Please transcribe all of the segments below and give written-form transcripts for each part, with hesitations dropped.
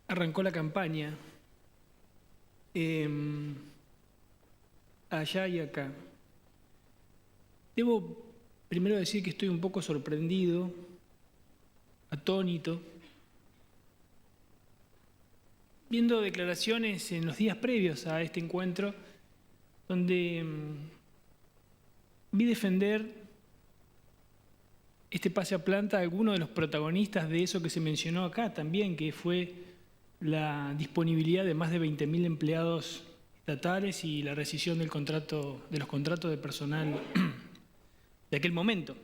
arrancó la campaña, allá y acá. Debo primero decir que estoy un poco sorprendido, atónito, viendo declaraciones en los días previos a este encuentro, donde vi defender este pase a planta a alguno de los protagonistas de eso que se mencionó acá también, que fue la disponibilidad de más de 20.000 empleados estatales y la rescisión de los contratos de personal de aquel momento.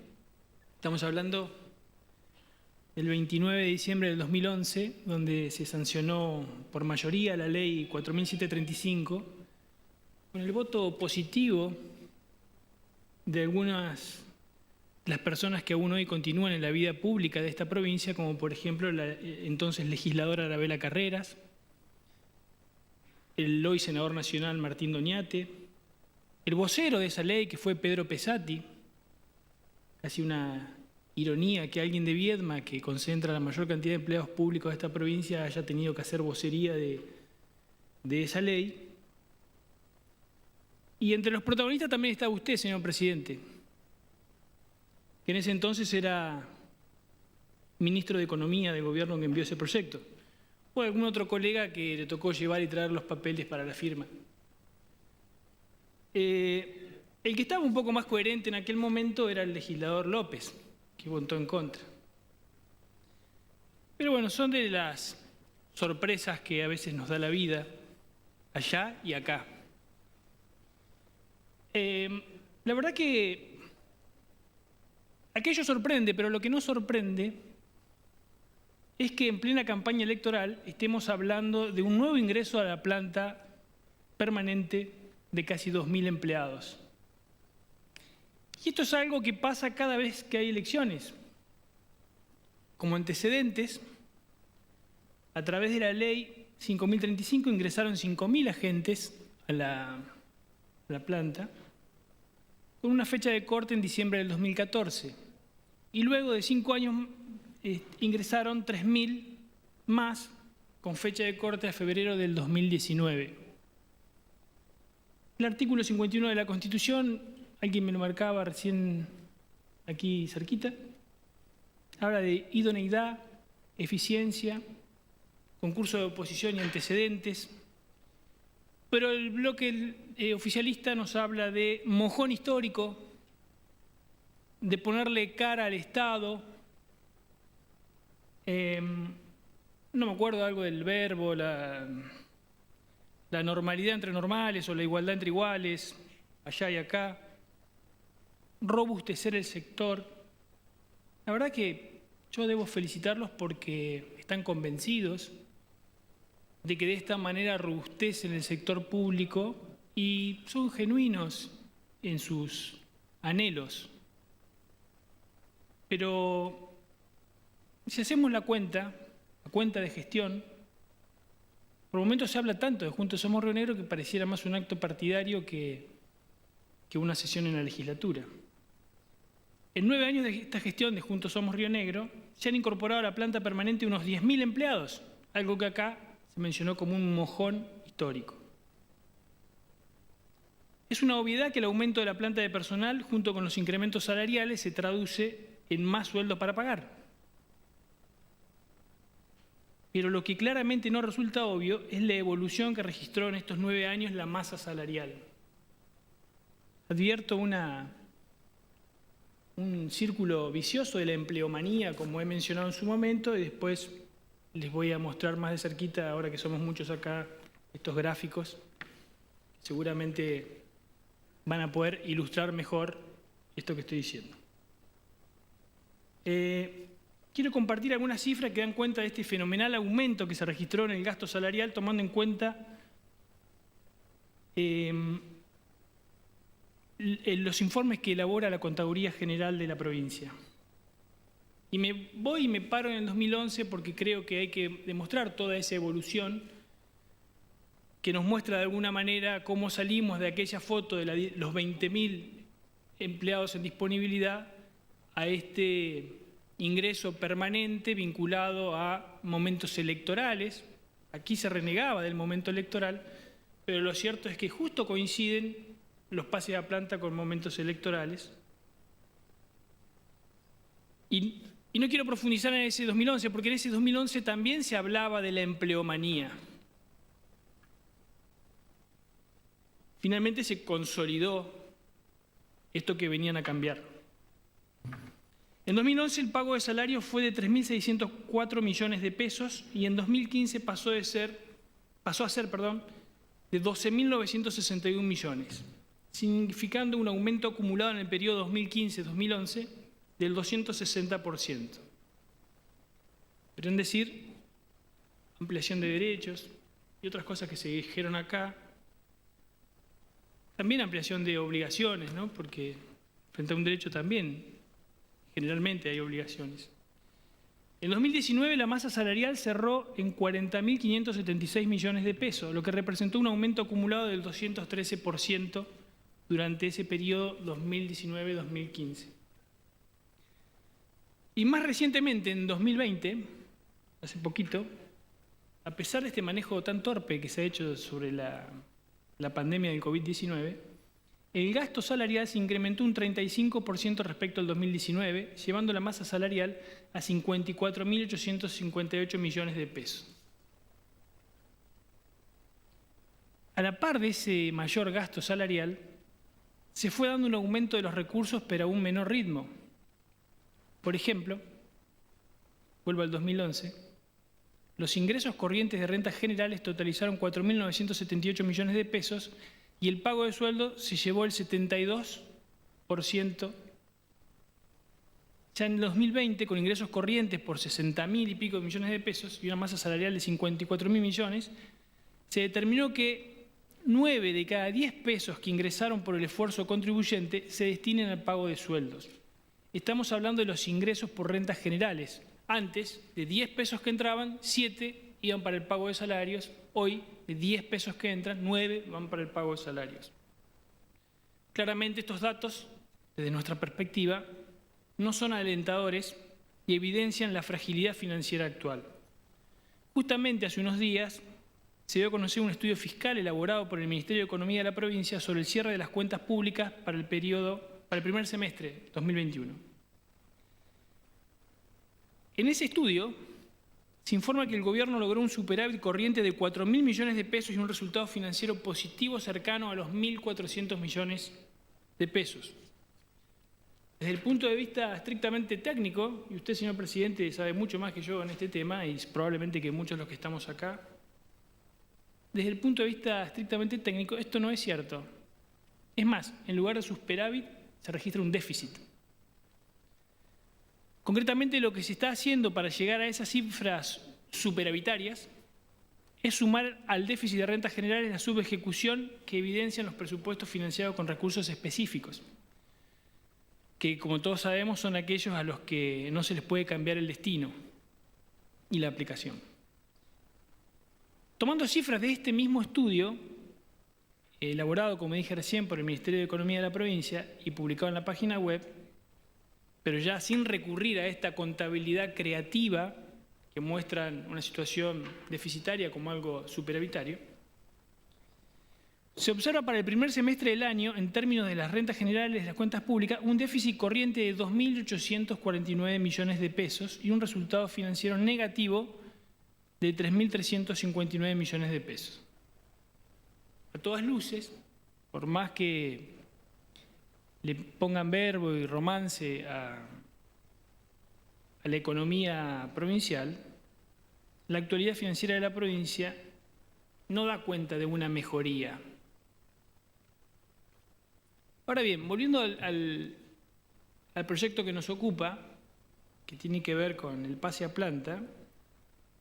Estamos hablando del 29 de diciembre del 2011, donde se sancionó por mayoría la ley 4.735, con el voto positivo de algunas de las personas que aún hoy continúan en la vida pública de esta provincia, como por ejemplo la entonces legisladora Arabela Carreras, el hoy senador nacional Martín Doñate, el vocero de esa ley que fue Pedro Pesati, casi una ironía que alguien de Viedma, que concentra la mayor cantidad de empleados públicos de esta provincia, haya tenido que hacer vocería de esa ley. Y entre los protagonistas también está usted, señor presidente, que en ese entonces era ministro de Economía del gobierno que envió ese proyecto, o algún otro colega que le tocó llevar y traer los papeles para la firma. El que estaba un poco más coherente en aquel momento era el legislador López, que votó en contra. Pero bueno, son de las sorpresas que a veces nos da la vida, allá y acá. La verdad que aquello sorprende, pero lo que no sorprende es que en plena campaña electoral estemos hablando de un nuevo ingreso a la planta permanente de casi 2.000 empleados. Y esto es algo que pasa cada vez que hay elecciones. Como antecedentes, a través de la ley 5.035 ingresaron 5.000 agentes a la planta, con una fecha de corte en diciembre del 2014. Y luego de 5 años ingresaron 3.000 más, con fecha de corte a febrero del 2019. El artículo 51 de la Constitución, alguien me lo marcaba recién aquí cerquita, habla de idoneidad, eficiencia, concurso de oposición y antecedentes, pero el bloque oficialista nos habla de mojón histórico, de ponerle cara al Estado. No me acuerdo algo del verbo, la normalidad entre normales o la igualdad entre iguales, allá y acá, robustecer el sector. La verdad que yo debo felicitarlos porque están convencidos de que de esta manera robustecen el sector público y son genuinos en sus anhelos. Pero si hacemos la cuenta de gestión, por momentos se habla tanto de Juntos Somos Río Negro que pareciera más un acto partidario que una sesión en la legislatura. En 9 años de esta gestión de Juntos Somos Río Negro, se han incorporado a la planta permanente unos 10.000 empleados, algo que acá se mencionó como un mojón histórico. Es una obviedad que el aumento de la planta de personal, junto con los incrementos salariales, se traduce en más sueldos para pagar. Pero lo que claramente no resulta obvio es la evolución que registró en estos 9 años la masa salarial. Advierto un círculo vicioso de la empleomanía, como he mencionado en su momento, y después les voy a mostrar más de cerquita, ahora que somos muchos acá, estos gráficos. Seguramente van a poder ilustrar mejor esto que estoy diciendo. Quiero compartir algunas cifras que dan cuenta de este fenomenal aumento que se registró en el gasto salarial, tomando en cuenta los informes que elabora la Contaduría General de la provincia. Y me paro en el 2011 porque creo que hay que demostrar toda esa evolución que nos muestra de alguna manera cómo salimos de aquella foto de los 20.000 empleados en disponibilidad a este ingreso permanente vinculado a momentos electorales, Aquí se renegaba del momento electoral, pero lo cierto es que justo coinciden los pases a planta con momentos electorales. Y no quiero profundizar en ese 2011, porque en ese 2011 también se hablaba de la empleomanía. Finalmente se consolidó esto que venían a cambiar. En 2011 el pago de salario fue de 3.604 millones de pesos y en 2015 pasó a ser de 12.961 millones, significando un aumento acumulado en el periodo 2015-2011 del 260%. Pero en decir, ampliación de derechos y otras cosas que se dijeron acá, también ampliación de obligaciones, ¿no? Porque frente a un derecho también generalmente hay obligaciones. En 2019 la masa salarial cerró en 40.576 millones de pesos, lo que representó un aumento acumulado del 213% durante ese periodo 2019-2015. Y más recientemente, en 2020, hace poquito, a pesar de este manejo tan torpe que se ha hecho sobre la pandemia del COVID-19, el gasto salarial se incrementó un 35% respecto al 2019, llevando la masa salarial a 54.858 millones de pesos. A la par de ese mayor gasto salarial, se fue dando un aumento de los recursos, pero a un menor ritmo. Por ejemplo, vuelvo al 2011, los ingresos corrientes de rentas generales totalizaron 4.978 millones de pesos y el pago de sueldo se llevó el 72%. Ya en 2020, con ingresos corrientes por 60.000 y pico millones de pesos y una masa salarial de 54.000 millones, se determinó que 9 de cada 10 pesos que ingresaron por el esfuerzo contribuyente se destinen al pago de sueldos. Estamos hablando de los ingresos por rentas generales. Antes, de 10 pesos que entraban, 7 iban para el pago de salarios. Hoy, de 10 pesos que entran, 9 van para el pago de salarios. Claramente estos datos, desde nuestra perspectiva, no son alentadores y evidencian la fragilidad financiera actual. Justamente hace unos días se dio a conocer un estudio fiscal elaborado por el Ministerio de Economía de la provincia sobre el cierre de las cuentas públicas para el primer semestre 2021. En ese estudio se informa que el gobierno logró un superávit corriente de 4.000 millones de pesos y un resultado financiero positivo cercano a los 1.400 millones de pesos. Desde el punto de vista estrictamente técnico, y usted, señor presidente, sabe mucho más que yo en este tema, y probablemente que muchos de los que estamos acá, desde el punto de vista estrictamente técnico, esto no es cierto. Es más, en lugar de superávit, se registra un déficit. Concretamente, lo que se está haciendo para llegar a esas cifras superavitarias es sumar al déficit de rentas generales la subejecución que evidencian los presupuestos financiados con recursos específicos, que, como todos sabemos, son aquellos a los que no se les puede cambiar el destino y la aplicación. Tomando cifras de este mismo estudio, elaborado, como dije recién, por el Ministerio de Economía de la provincia y publicado en la página web, pero ya sin recurrir a esta contabilidad creativa que muestran una situación deficitaria como algo superavitario, se observa para el primer semestre del año, en términos de las rentas generales de las cuentas públicas, un déficit corriente de 2.849 millones de pesos y un resultado financiero negativo de 3.359 millones de pesos. A todas luces, por más que le pongan verbo y romance a la economía provincial, la actualidad financiera de la provincia no da cuenta de una mejoría. Ahora bien, volviendo al proyecto que nos ocupa, que tiene que ver con el pase a planta,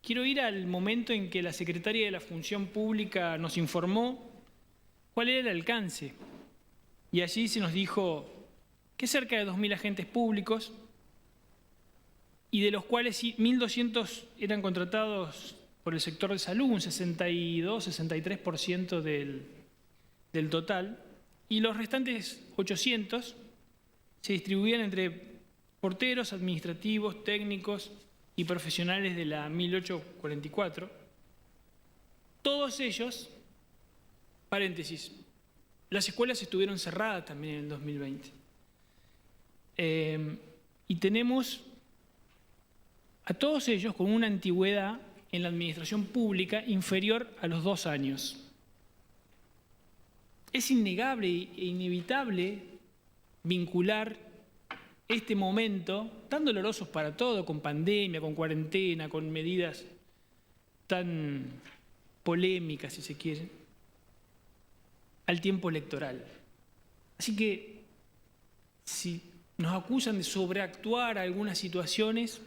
quiero ir al momento en que la secretaria de la Función Pública nos informó cuál era el alcance. Y allí se nos dijo que cerca de 2.000 agentes públicos, y de los cuales 1.200 eran contratados por el sector de salud, un 62-63% del total, y los restantes 800 se distribuían entre porteros, administrativos, técnicos y profesionales de la 1844. Todos ellos, paréntesis, las escuelas estuvieron cerradas también en el 2020. Y tenemos a todos ellos con una antigüedad en la administración pública inferior a los 2 años. Es innegable e inevitable vincular este momento, tan dolorosos para todo, con pandemia, con cuarentena, con medidas tan polémicas, si se quiere, al tiempo electoral. Así que, si nos acusan de sobreactuar algunas situaciones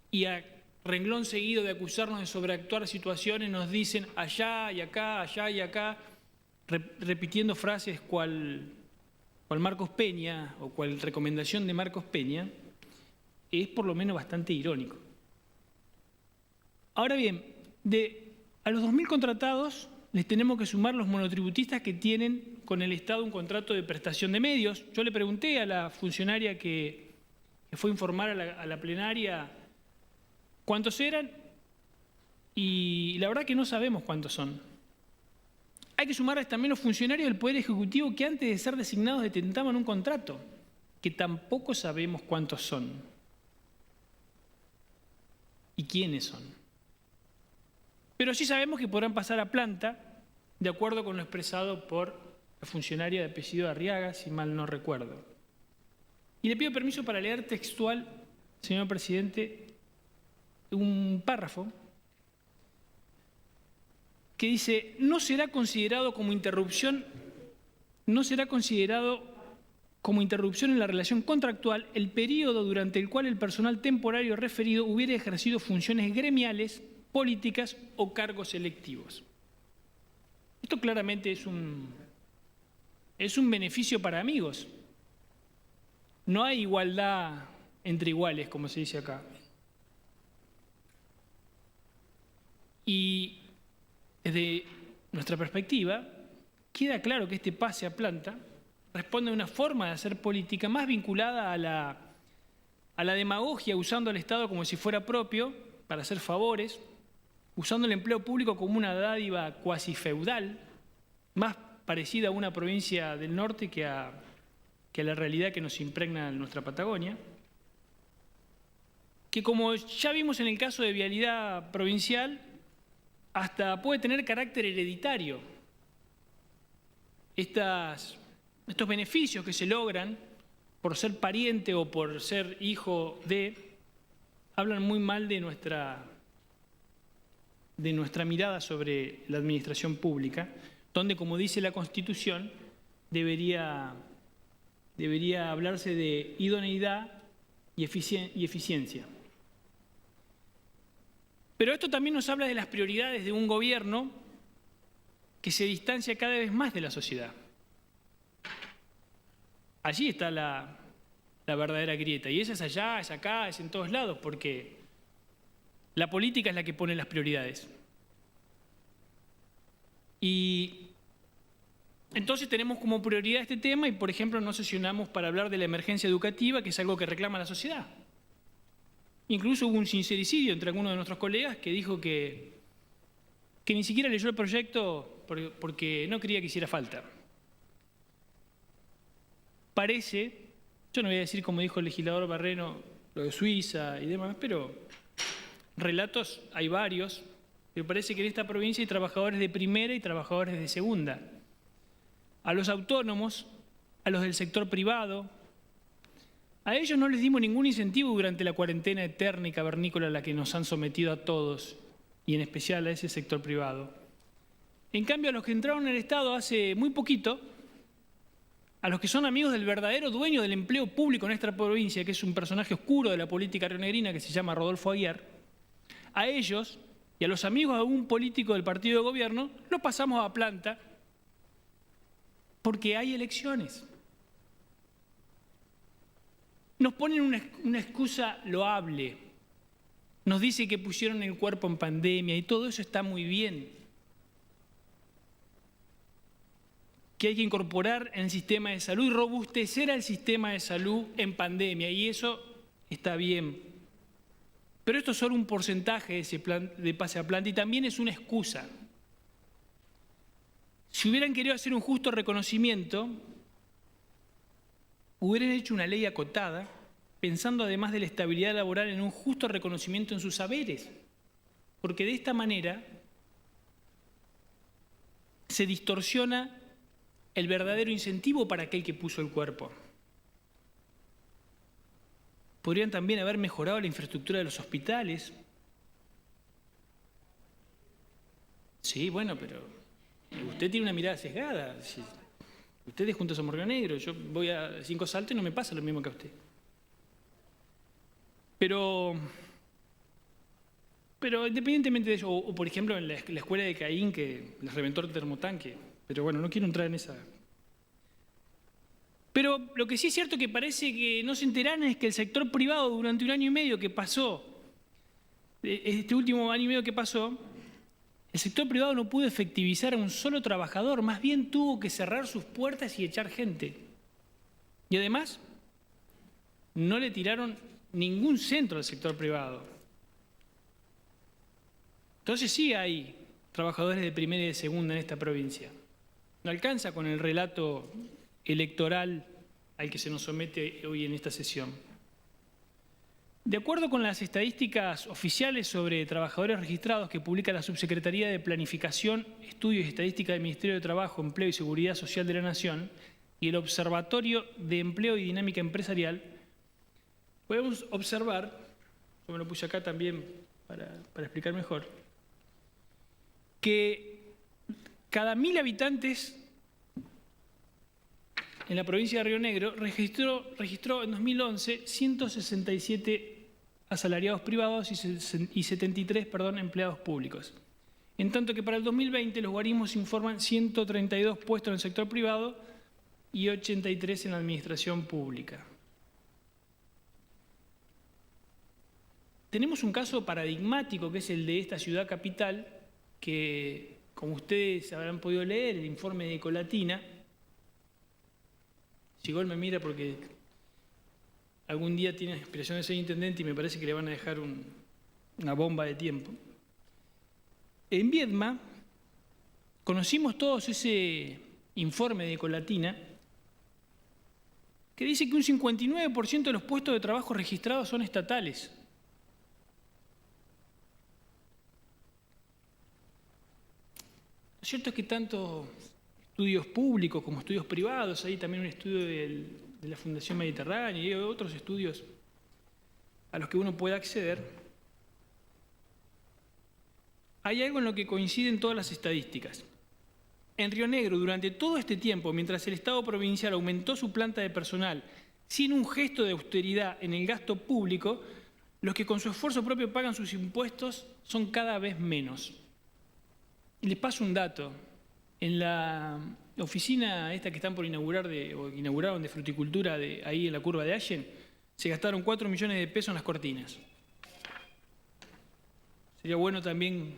y a renglón seguido de acusarnos de sobreactuar situaciones nos dicen allá y acá, repitiendo frases cual Marcos Peña o cual recomendación de Marcos Peña, es por lo menos bastante irónico. Ahora bien, a los 2.000 contratados les tenemos que sumar los monotributistas que tienen con el Estado un contrato de prestación de medios. Yo le pregunté a la funcionaria que fue a informar a la plenaria cuántos eran y la verdad que no sabemos cuántos son. Hay que sumarles también los funcionarios del Poder Ejecutivo que antes de ser designados detentaban un contrato, que tampoco sabemos cuántos son y quiénes son. Pero sí sabemos que podrán pasar a planta, de acuerdo con lo expresado por la funcionaria de apellido Arriaga, si mal no recuerdo. Y le pido permiso para leer textual, señor presidente, un párrafo que dice: no será considerado como interrupción en la relación contractual el periodo durante el cual el personal temporario referido hubiera ejercido funciones gremiales, políticas o cargos electivos. Esto claramente es un beneficio para amigos. No hay igualdad entre iguales, como se dice acá. Y desde nuestra perspectiva, queda claro que este pase a planta responde a una forma de hacer política más vinculada a la demagogia, usando al Estado como si fuera propio para hacer favores, usando el empleo público como una dádiva cuasi feudal, más parecida a una provincia del norte que a la realidad que nos impregna en nuestra Patagonia, que como ya vimos en el caso de vialidad provincial, hasta puede tener carácter hereditario. Estos beneficios que se logran por ser pariente o por ser hijo hablan muy mal de nuestra mirada sobre la administración pública, donde, como dice la Constitución, debería hablarse de idoneidad y eficiencia. Pero esto también nos habla de las prioridades de un gobierno que se distancia cada vez más de la sociedad. Allí está la verdadera grieta, y esa es allá, es acá, es en todos lados, porque la política es la que pone las prioridades. Y entonces tenemos como prioridad este tema y, por ejemplo, no sesionamos para hablar de la emergencia educativa, que es algo que reclama la sociedad. Incluso hubo un sincericidio entre algunos de nuestros colegas que dijo que ni siquiera leyó el proyecto porque no creía que hiciera falta. Parece, yo no voy a decir como dijo el legislador Barreno, lo de Suiza y demás, pero relatos hay varios, pero parece que en esta provincia hay trabajadores de primera y trabajadores de segunda. A los autónomos, a los del sector privado, a ellos no les dimos ningún incentivo durante la cuarentena eterna y cavernícola a la que nos han sometido a todos, y en especial a ese sector privado. En cambio, a los que entraron en el Estado hace muy poquito, a los que son amigos del verdadero dueño del empleo público en esta provincia, que es un personaje oscuro de la política rionegrina que se llama Rodolfo Aguiar, a ellos y a los amigos de algún político del partido de gobierno, los pasamos a planta porque hay elecciones. Nos ponen una excusa loable, nos dice que pusieron el cuerpo en pandemia y todo eso está muy bien, que hay que incorporar en el sistema de salud y robustecer al sistema de salud en pandemia, y eso está bien. Pero esto es solo un porcentaje de ese plan de pase a planta y también es una excusa. Si hubieran querido hacer un justo reconocimiento, hubieran hecho una ley acotada, pensando además de la estabilidad laboral en un justo reconocimiento en sus saberes, porque de esta manera se distorsiona el verdadero incentivo para aquel que puso el cuerpo. Podrían también haber mejorado la infraestructura de los hospitales. Sí, bueno, pero usted tiene una mirada sesgada. Si usted es Juntos Somos Río Negro, yo voy a 5 Saltos y no me pasa lo mismo que a usted. Pero independientemente de eso, o por ejemplo en la escuela de Caín que les reventó el termotanque, pero bueno, no quiero entrar en esa. Pero lo que sí es cierto que parece que no se enteraron es que el sector privado durante un año y medio que pasó, este último año y medio que pasó, el sector privado no pudo efectivizar a un solo trabajador, más bien tuvo que cerrar sus puertas y echar gente. Y además, no le tiraron ningún centro al sector privado. Entonces sí hay trabajadores de primera y de segunda en esta provincia. No alcanza con el relato electoral al que se nos somete hoy en esta sesión. De acuerdo con las estadísticas oficiales sobre trabajadores registrados que publica la Subsecretaría de Planificación, Estudios y Estadística del Ministerio de Trabajo, Empleo y Seguridad Social de la Nación y el Observatorio de Empleo y Dinámica Empresarial, podemos observar, yo me lo puse acá también para explicar mejor, que cada 1000 habitantes en la provincia de Río Negro registró en 2011 167 asalariados privados y 73 empleados públicos. En tanto que para el 2020 los guarismos informan 132 puestos en el sector privado y 83 en la administración pública. Tenemos un caso paradigmático que es el de esta ciudad capital que, como ustedes habrán podido leer, el informe de Ecolatina. Sigol me mira porque algún día tiene aspiración de ser intendente y me parece que le van a dejar una bomba de tiempo. En Viedma conocimos todos ese informe de Ecolatina que dice que un 59% de los puestos de trabajo registrados son estatales. Lo cierto es que tanto estudios públicos como estudios privados, hay también un estudio de la Fundación Mediterránea y otros estudios a los que uno puede acceder, hay algo en lo que coinciden todas las estadísticas. En Río Negro, durante todo este tiempo, mientras el Estado provincial aumentó su planta de personal sin un gesto de austeridad en el gasto público, los que con su esfuerzo propio pagan sus impuestos son cada vez menos. Y les paso un dato. En la oficina esta que están por inauguraron de fruticultura ahí en la curva de Allen, se gastaron 4 millones de pesos en las cortinas. Sería bueno también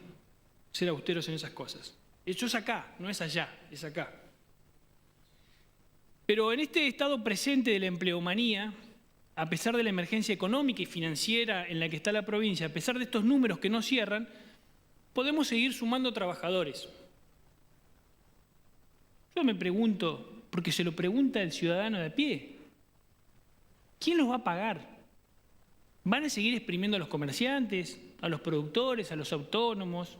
ser austeros en esas cosas. Eso es acá, no es allá, es acá. Pero en este estado presente de la empleomanía, a pesar de la emergencia económica y financiera en la que está la provincia, a pesar de estos números que no cierran, podemos seguir sumando trabajadores. Yo me pregunto, porque se lo pregunta el ciudadano de a pie, ¿quién los va a pagar? ¿Van a seguir exprimiendo a los comerciantes, a los productores, a los autónomos?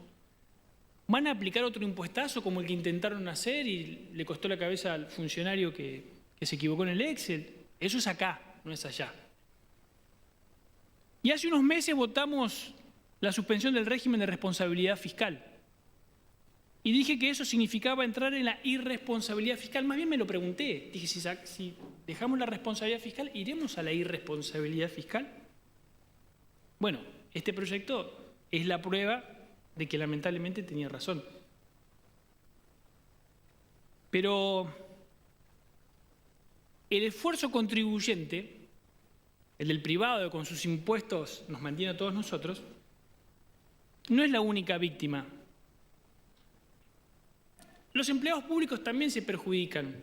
¿Van a aplicar otro impuestazo como el que intentaron hacer y le costó la cabeza al funcionario que se equivocó en el Excel? Eso es acá, no es allá. Y hace unos meses votamos la suspensión del régimen de responsabilidad fiscal. Y dije que eso significaba entrar en la irresponsabilidad fiscal. Más bien me lo pregunté. Dije, si dejamos la responsabilidad fiscal, ¿iremos a la irresponsabilidad fiscal? Bueno, este proyecto es la prueba de que lamentablemente tenía razón. Pero el esfuerzo contribuyente, el del privado que con sus impuestos nos mantiene a todos nosotros, no es la única víctima. Los empleados públicos también se perjudican.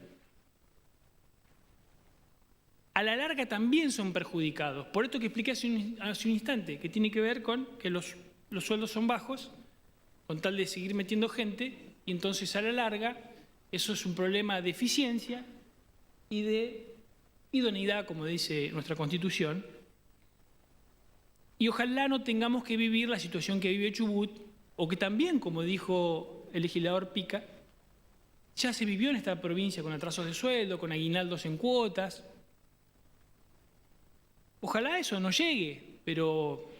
a la larga también son perjudicados. Por esto que expliqué hace un instante, que tiene que ver con que los sueldos son bajos, con tal de seguir metiendo gente, y entonces a la larga eso es un problema de eficiencia y de idoneidad, como dice nuestra Constitución. Y ojalá no tengamos que vivir la situación que vive Chubut, o que también, como dijo el legislador Pica, ya se vivió en esta provincia con atrasos de sueldo, con aguinaldos en cuotas. Ojalá eso no llegue, pero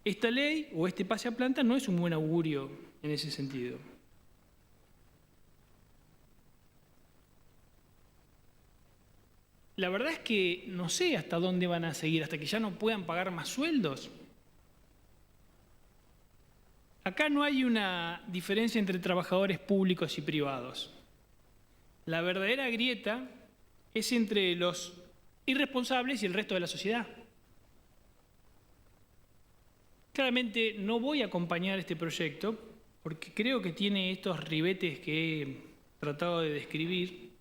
esta ley o este pase a planta no es un buen augurio en ese sentido. La verdad es que no sé hasta dónde van a seguir, hasta que ya no puedan pagar más sueldos. Acá no hay una diferencia entre trabajadores públicos y privados. La verdadera grieta es entre los irresponsables y el resto de la sociedad. Claramente no voy a acompañar este proyecto porque creo que tiene estos ribetes que he tratado de describir,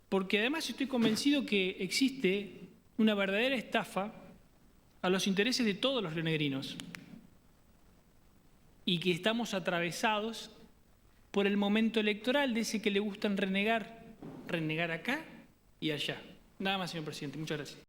porque además estoy convencido que existe una verdadera estafa a los intereses de todos los rionegrinos y que estamos atravesados por el momento electoral de ese que le gustan renegar acá y allá. Nada más, señor presidente. Muchas gracias.